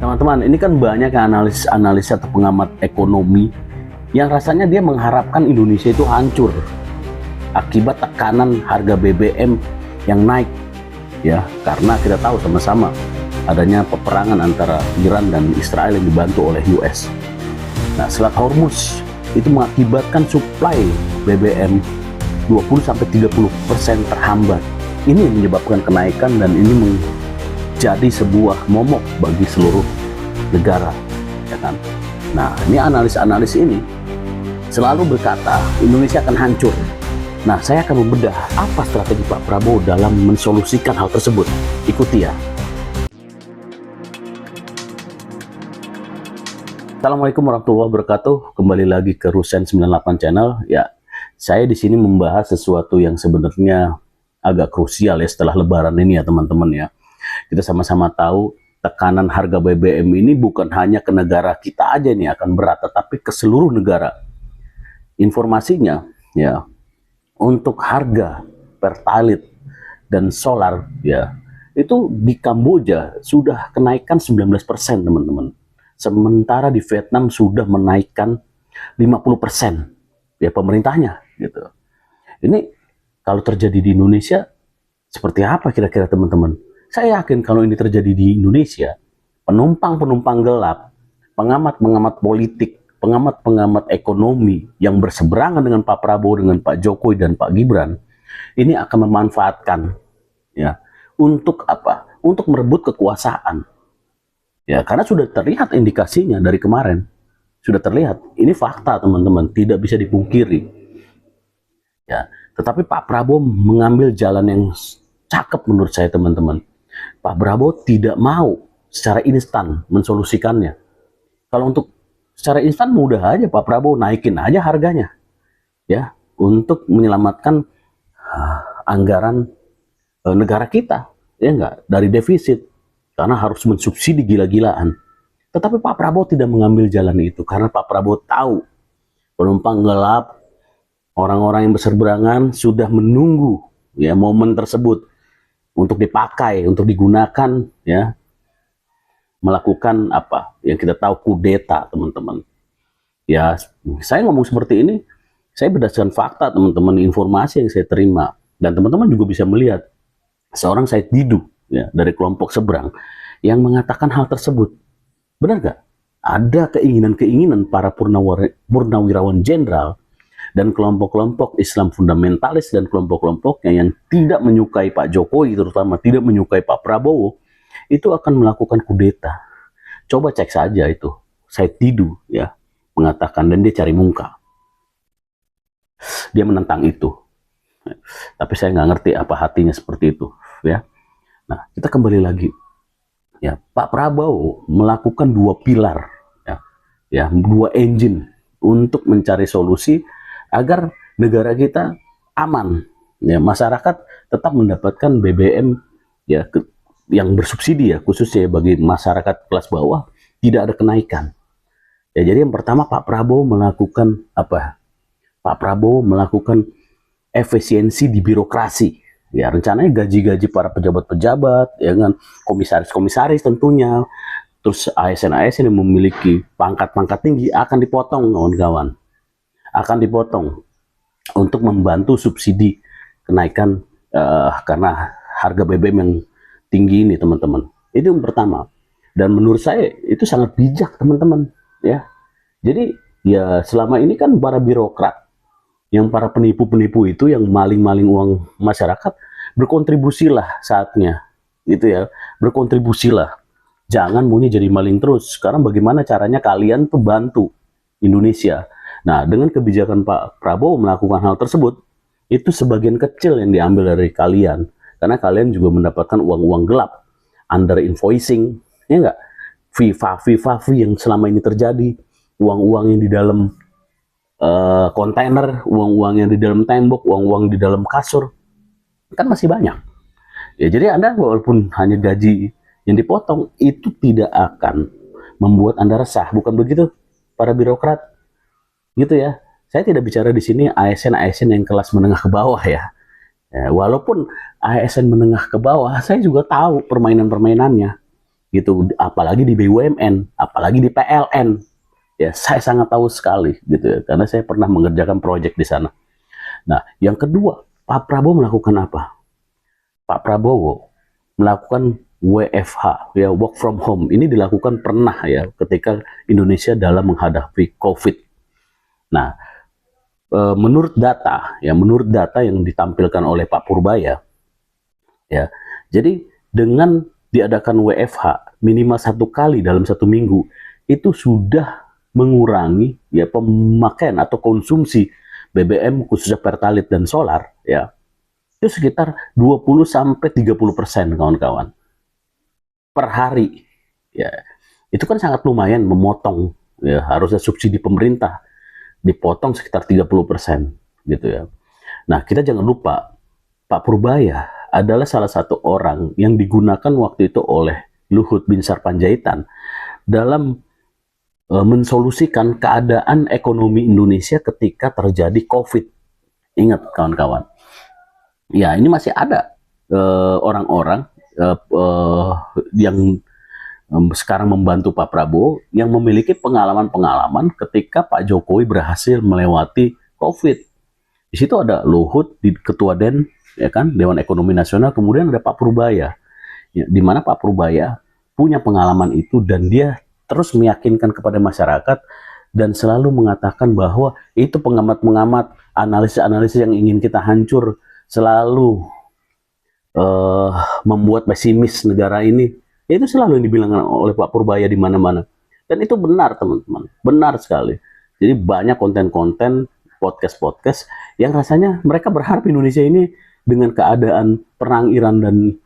Teman-teman, ini kan banyak analis atau pengamat ekonomi yang rasanya dia mengharapkan Indonesia itu hancur akibat tekanan harga BBM yang naik, ya, karena kita tahu sama-sama adanya peperangan antara Iran dan Israel yang dibantu oleh US. Nah, Selat Hormuz itu mengakibatkan suplai BBM 20-30% terhambat. Ini yang menyebabkan kenaikan dan ini jadi sebuah momok bagi seluruh negara, ya kan? Nah, ini analis ini selalu berkata Indonesia akan hancur. Nah, saya akan membedah apa strategi Pak Prabowo dalam mensolusikan hal tersebut. Ikuti ya. Assalamualaikum warahmatullahi wabarakatuh. Kembali lagi ke Rusen 98 Channel. Ya, saya di sini membahas sesuatu yang sebenarnya agak krusial ya setelah Lebaran ini ya teman-teman ya. Kita sama-sama tahu tekanan harga BBM ini bukan hanya ke negara kita aja nih akan berat, tetapi ke seluruh negara. Informasinya ya, untuk harga Pertalite dan solar ya, itu di Kamboja sudah kenaikan 19% teman-teman. Sementara di Vietnam sudah menaikkan 50% ya pemerintahnya gitu. Ini kalau terjadi di Indonesia seperti apa kira-kira teman-teman? Saya yakin kalau ini terjadi di Indonesia, penumpang-penumpang gelap, pengamat-pengamat politik, pengamat-pengamat ekonomi yang berseberangan dengan Pak Prabowo, dengan Pak Jokowi dan Pak Gibran, ini akan memanfaatkan ya untuk apa? Untuk merebut kekuasaan. Ya, karena sudah terlihat indikasinya dari kemarin. Sudah terlihat. Ini fakta, teman-teman, tidak bisa dipungkiri. Ya, tetapi Pak Prabowo mengambil jalan yang cakep menurut saya, teman-teman. Pak Prabowo tidak mau secara instan mensolusikannya. Kalau untuk secara instan mudah aja Pak Prabowo naikin aja harganya, ya, untuk menyelamatkan anggaran negara kita, ya enggak, dari defisit, karena harus mensubsidi gila-gilaan. Tetapi Pak Prabowo tidak mengambil jalan itu karena Pak Prabowo tahu penumpang gelap, orang-orang yang berseberangan sudah menunggu ya momen tersebut untuk dipakai, untuk digunakan ya, melakukan apa yang kita tahu, kudeta, teman-teman. Ya, saya ngomong seperti ini, saya berdasarkan fakta, teman-teman, informasi yang saya terima, dan teman-teman juga bisa melihat seorang Said Didu ya dari kelompok seberang yang mengatakan hal tersebut. Benar gak? Ada keinginan-keinginan para purnawirawan jenderal dan kelompok-kelompok Islam fundamentalis dan kelompok-kelompoknya yang tidak menyukai Pak Jokowi, terutama tidak menyukai Pak Prabowo, itu akan melakukan kudeta. Coba cek saja itu, Said Didu ya mengatakan, dan dia cari muka. Dia menentang itu. Tapi saya nggak ngerti apa hatinya seperti itu ya. Nah, kita kembali lagi. Ya, Pak Prabowo melakukan dua pilar ya, dua engine untuk mencari solusi agar negara kita aman, ya, masyarakat tetap mendapatkan BBM ya yang bersubsidi ya, khususnya bagi masyarakat kelas bawah tidak ada kenaikan. Ya, jadi yang pertama Pak Prabowo melakukan apa? Pak Prabowo melakukan efisiensi di birokrasi. Ya, rencananya gaji-gaji para pejabat-pejabat, ya kan, komisaris-komisaris tentunya, terus ASN-ASN yang memiliki pangkat-pangkat tinggi akan dipotong, kawan-kawan. Akan dipotong untuk membantu subsidi kenaikan karena harga BBM yang tinggi ini, teman-teman. Itu yang pertama. Dan menurut saya itu sangat bijak, teman-teman, ya. Jadi ya selama ini kan para birokrat, yang para penipu-penipu itu yang maling-maling uang masyarakat, berkontribusilah saatnya, gitu ya. Berkontribusilah. Jangan maunya jadi maling terus. Sekarang bagaimana caranya kalian tuh bantu Indonesia. Nah, dengan kebijakan Pak Prabowo melakukan hal tersebut, itu sebagian kecil yang diambil dari kalian. Karena kalian juga mendapatkan uang-uang gelap, under invoicing, ya enggak? Fee yang selama ini terjadi, uang-uang yang di dalam kontainer, uang-uang yang di dalam tembok, uang-uang di dalam kasur, kan masih banyak. Ya, jadi Anda walaupun hanya gaji yang dipotong, itu tidak akan membuat Anda resah, bukan begitu, para birokrat? Gitu ya. Saya tidak bicara di sini ASN yang kelas menengah ke bawah ya. Ya, walaupun ASN menengah ke bawah, saya juga tahu permainan-permainannya. gitu, apalagi di BUMN, apalagi di PLN. Ya, saya sangat tahu sekali gitu ya, karena saya pernah mengerjakan proyek di sana. Nah, yang kedua, Pak Prabowo melakukan apa? Pak Prabowo melakukan WFH, ya, work from home. Ini dilakukan pernah ya ketika Indonesia dalam menghadapi COVID. Nah, menurut data yang ditampilkan oleh Pak Purbaya, ya, jadi dengan diadakan WFH minimal 1 kali dalam 1 minggu, itu sudah mengurangi ya pemakaian atau konsumsi BBM khususnya Pertalite dan solar, ya, itu sekitar 20-30% kawan-kawan per hari. Ya, itu kan sangat lumayan memotong, ya, harusnya subsidi pemerintah dipotong sekitar 30% gitu ya. Nah, kita jangan lupa Pak Purbaya adalah salah satu orang yang digunakan waktu itu oleh Luhut Binsar Panjaitan dalam mensolusikan keadaan ekonomi Indonesia ketika terjadi COVID. Ingat kawan-kawan, ya, ini masih ada orang-orang yang sekarang membantu Pak Prabowo yang memiliki pengalaman-pengalaman ketika Pak Jokowi berhasil melewati COVID. Di situ ada Luhut, Ketua DEN, ya kan, Dewan Ekonomi Nasional, kemudian ada Pak Purbaya, ya, di mana Pak Purbaya punya pengalaman itu dan dia terus meyakinkan kepada masyarakat dan selalu mengatakan bahwa itu pengamat-pengamat, analisis-analisis yang ingin kita hancur, selalu membuat pesimis negara ini. Itu selalu yang dibilang oleh Pak Purbaya di mana-mana. Dan itu benar, teman-teman. Benar sekali. Jadi banyak konten-konten, podcast-podcast yang rasanya mereka berharap Indonesia ini dengan keadaan perang Iran dan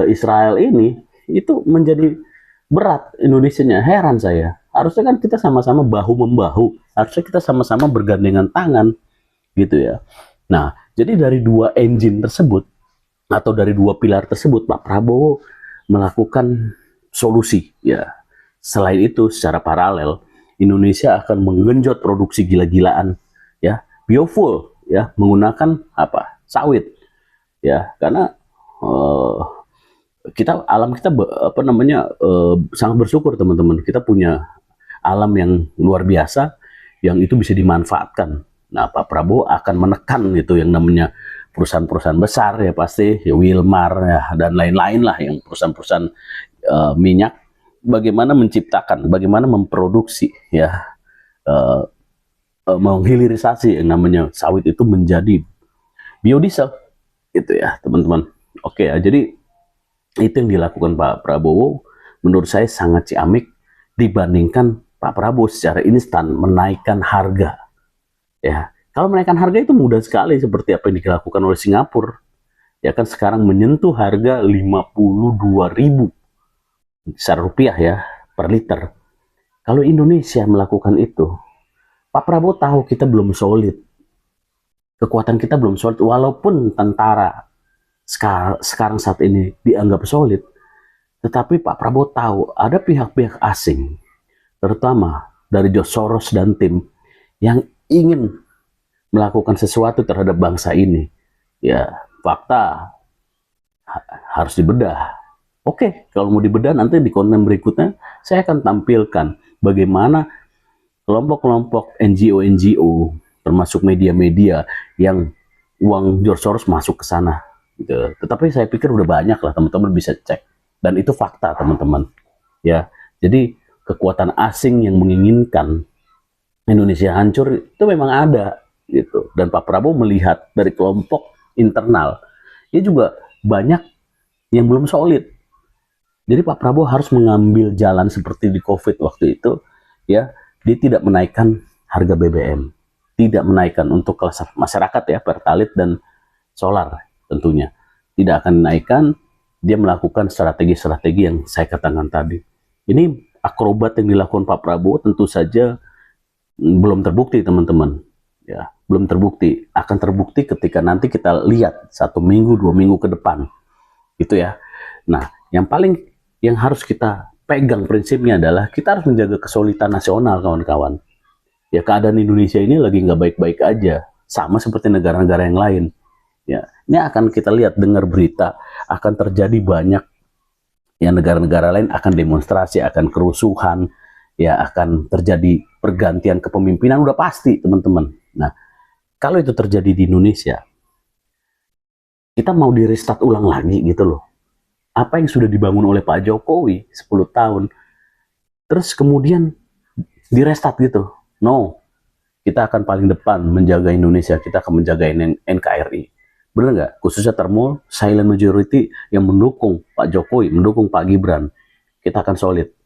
Israel ini, itu menjadi berat Indonesianya. Heran saya. Harusnya kan kita sama-sama bahu-membahu. Harusnya kita sama-sama bergandengan tangan. Gitu ya. Nah, jadi dari 2 engine tersebut, atau dari 2 pilar tersebut, Pak Prabowo melakukan solusi, ya. Selain itu, secara paralel Indonesia akan menggenjot produksi gila-gilaan, ya, biofuel, ya, menggunakan apa? Sawit, ya, karena alam kita sangat bersyukur, teman-teman. Kita punya alam yang luar biasa yang itu bisa dimanfaatkan. Nah, Pak Prabowo akan menekan itu yang namanya perusahaan-perusahaan besar, ya, pasti ya, Wilmar, ya, dan lain-lain lah, yang perusahaan-perusahaan minyak, bagaimana menciptakan, bagaimana memproduksi, ya, menghilirisasi yang namanya sawit itu menjadi biodiesel, gitu ya, teman-teman. Oke ya, jadi itu yang dilakukan Pak Prabowo menurut saya sangat ciamik dibandingkan Pak Prabowo secara instan menaikkan harga, ya. Kalau menaikkan harga itu mudah sekali, seperti apa yang dilakukan oleh Singapura. Ya kan, sekarang menyentuh harga 52.000 secara rupiah, ya, per liter. Kalau Indonesia melakukan itu, Pak Prabowo tahu kita belum solid. Kekuatan kita belum solid, walaupun tentara sekarang saat ini dianggap solid. Tetapi Pak Prabowo tahu ada pihak-pihak asing, terutama dari George Soros dan tim, yang ingin melakukan sesuatu terhadap bangsa ini. Ya, fakta harus dibedah. Oke, kalau mau dibedah nanti di konten berikutnya saya akan tampilkan bagaimana kelompok-kelompok NGO termasuk media-media yang uang George Soros masuk ke sana, gitu. Tetapi saya pikir udah banyak lah, teman-teman bisa cek, dan itu fakta, teman-teman, ya. Jadi kekuatan asing yang menginginkan Indonesia hancur itu memang ada, gitu. Dan Pak Prabowo melihat dari kelompok internal, dia juga banyak yang belum solid. Jadi Pak Prabowo harus mengambil jalan seperti di COVID waktu itu, ya. Dia tidak menaikkan harga BBM, tidak menaikkan untuk kelas masyarakat, ya, Pertalite dan solar tentunya tidak akan menaikkan. Dia melakukan strategi-strategi yang saya katakan tadi. Ini akrobat yang dilakukan Pak Prabowo tentu saja belum terbukti, teman-teman, ya, belum terbukti. Akan terbukti ketika nanti kita lihat 1 minggu 2 minggu ke depan, gitu ya. Nah, yang harus kita pegang prinsipnya adalah kita harus menjaga kesolidan nasional, kawan-kawan. Ya, keadaan Indonesia ini lagi nggak baik-baik aja, sama seperti negara-negara yang lain. Ya, ini akan kita lihat, dengar berita akan terjadi banyak Ya, negara-negara lain akan demonstrasi, akan kerusuhan, ya akan terjadi pergantian kepemimpinan, udah pasti teman-teman. Nah, kalau itu terjadi di Indonesia, kita mau di restart ulang lagi gitu loh. Apa yang sudah dibangun oleh Pak Jokowi 10 tahun, terus kemudian di restart gitu. No, kita akan paling depan menjaga Indonesia, kita akan menjaga NKRI. Bener nggak? Khususnya Termol, silent majority yang mendukung Pak Jokowi, mendukung Pak Gibran. Kita akan solid.